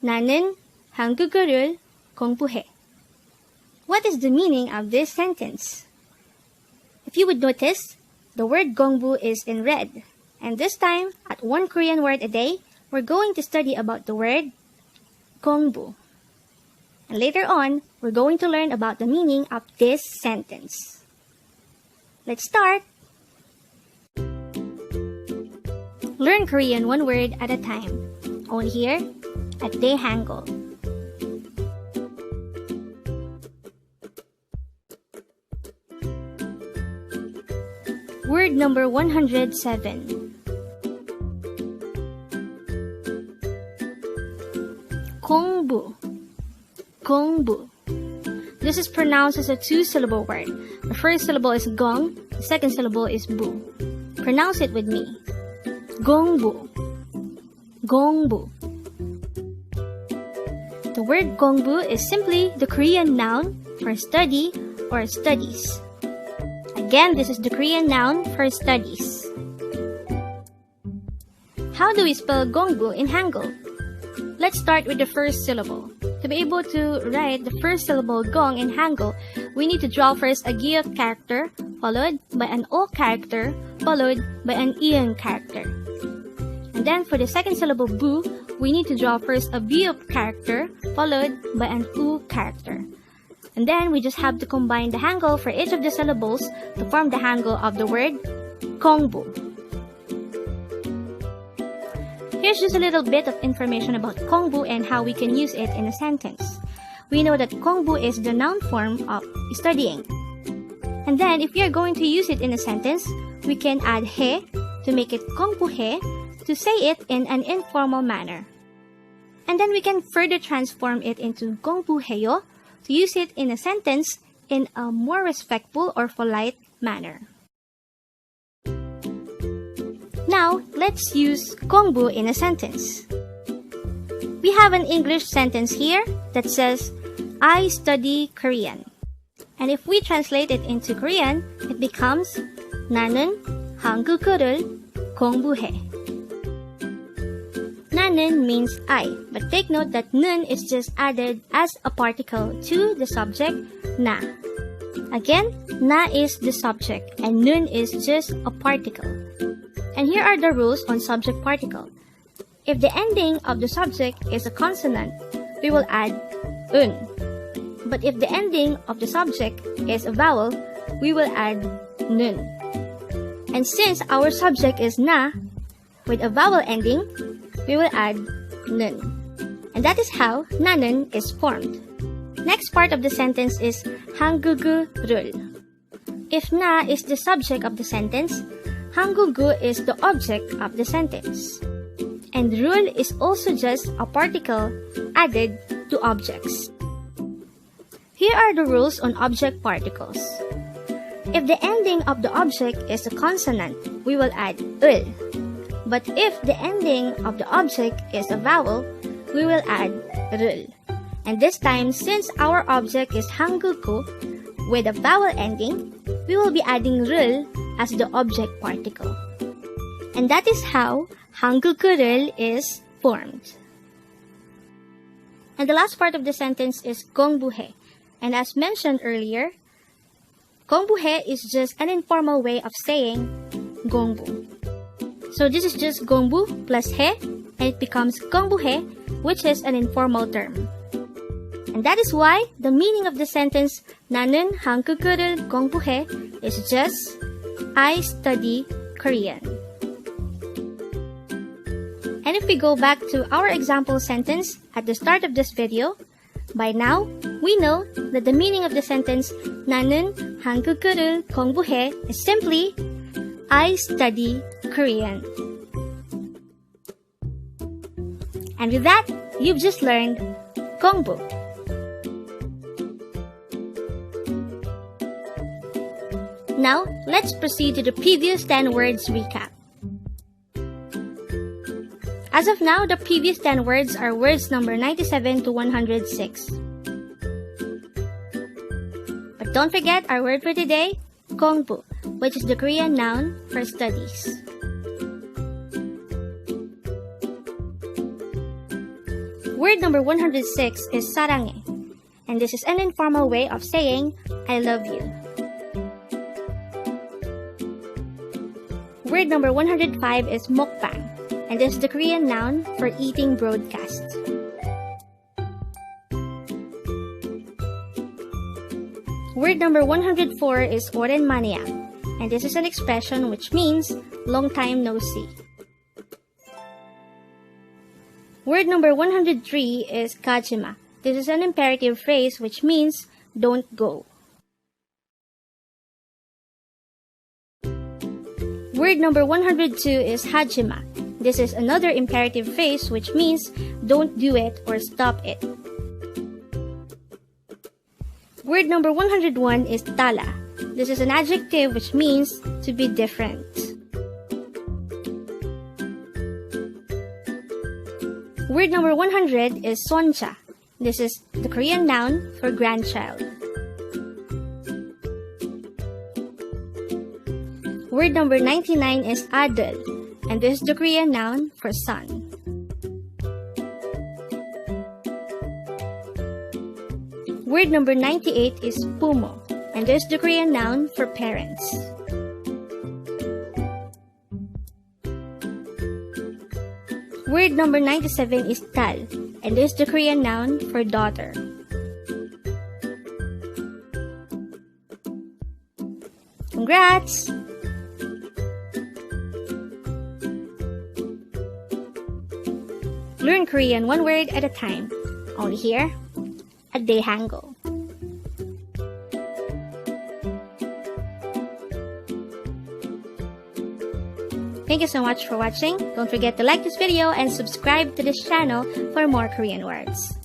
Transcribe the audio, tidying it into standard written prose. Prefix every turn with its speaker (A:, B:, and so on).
A: 나는 한국어를 공부해. What is the meaning of this sentence? If you would notice, the word Gongbu is in red. And this time, at one Korean word a day, we're going to study about the word Gongbu. And later on, we're going to learn about the meaning of this sentence. Let's start! Learn Korean one word at a time. Only here at Dae-Hangul. Word number 107. Gongbu. Gongbu. This is pronounced as a two-syllable word. The first syllable is gong, the second syllable is bu. Pronounce it with me. Gongbu. Gongbu. The word Gongbu is simply the Korean noun for study or studies. Again, this is the Korean noun for studies. How do we spell Gongbu in Hangul? Let's start with the first syllable. To be able to write the first syllable gong in Hangul, we need to draw first a gyok character, followed by an o character, followed by an ion character. And then for the second syllable bu, we need to draw first a biop character, followed by an u character. And then we just have to combine the Hangul for each of the syllables to form the Hangul of the word Gongbu. Here's just a little bit of information about Gongbu and how we can use it in a sentence. We know that Gongbu is the noun form of studying. And then if we are going to use it in a sentence, we can add he to make it Gongbu he to say it in an informal manner. And then we can further transform it into Gongbu heyo to use it in a sentence in a more respectful or polite manner. Now, let's use Gongbu in a sentence. We have an English sentence here that says, I study Korean. And if we translate it into Korean, it becomes 나는 한국어를 공부해. 나는 means I, but take note that 는 is just added as a particle to the subject na. Again, na is the subject and 는 is just a particle. And here are the rules on subject particle. If the ending of the subject is a consonant, we will add un. But if the ending of the subject is a vowel, we will add nun. And since our subject is na, with a vowel ending, we will add nun. And that is how 나는 is formed. Next part of the sentence is 한국어를. If na is the subject of the sentence, 한국어 is the object of the sentence. And 를 is also just a particle added to objects. Here are the rules on object particles. If the ending of the object is a consonant, we will add 을. But if the ending of the object is a vowel, we will add 를. And this time, since our object is 한국어 with a vowel ending, we will be adding 를 as the object particle. And that is how 한국어를 is formed. And the last part of the sentence is 공부해. And as mentioned earlier, 공부해 is just an informal way of saying 공부. So this is just Gongbu plus he, and it becomes 공부해, which is an informal term. And that is why the meaning of the sentence 나는 한국어를 공부해 is just I study Korean. And if we go back to our example sentence at the start of this video, by now we know that the meaning of the sentence 나는 한국어를 공부해 is simply I study Korean. And with that, you've just learned Gongbu. Now, let's proceed to the previous 10 words recap. As of now, the previous 10 words are words number 97 to 106. But don't forget our word for today, Gongbu, which is the Korean noun for studies. Word number 106 is sarange, and this is an informal way of saying I love you. Word number 105 is mukbang, and this is the Korean noun for eating broadcast. Word number 104 is orenmania, and this is an expression which means long time no see. Word number 103 is kajima. This is an imperative phrase which means don't go. Word number 102 is hajima. This is another imperative phrase which means don't do it or stop it. Word number 101 is tala. This is an adjective which means to be different. Word number 100 is soncha. This is the Korean noun for grandchild. Word number 99 is adol, and this is the Korean noun for son. Word number 98 is pumo, and this is the Korean noun for parents. Word number 97 is tal, and this is the Korean noun for daughter. Congrats! Learn Korean one word at a time, only here at Dae-Hangul. Thank you so much for watching. Don't forget to like this video and subscribe to this channel for more Korean words.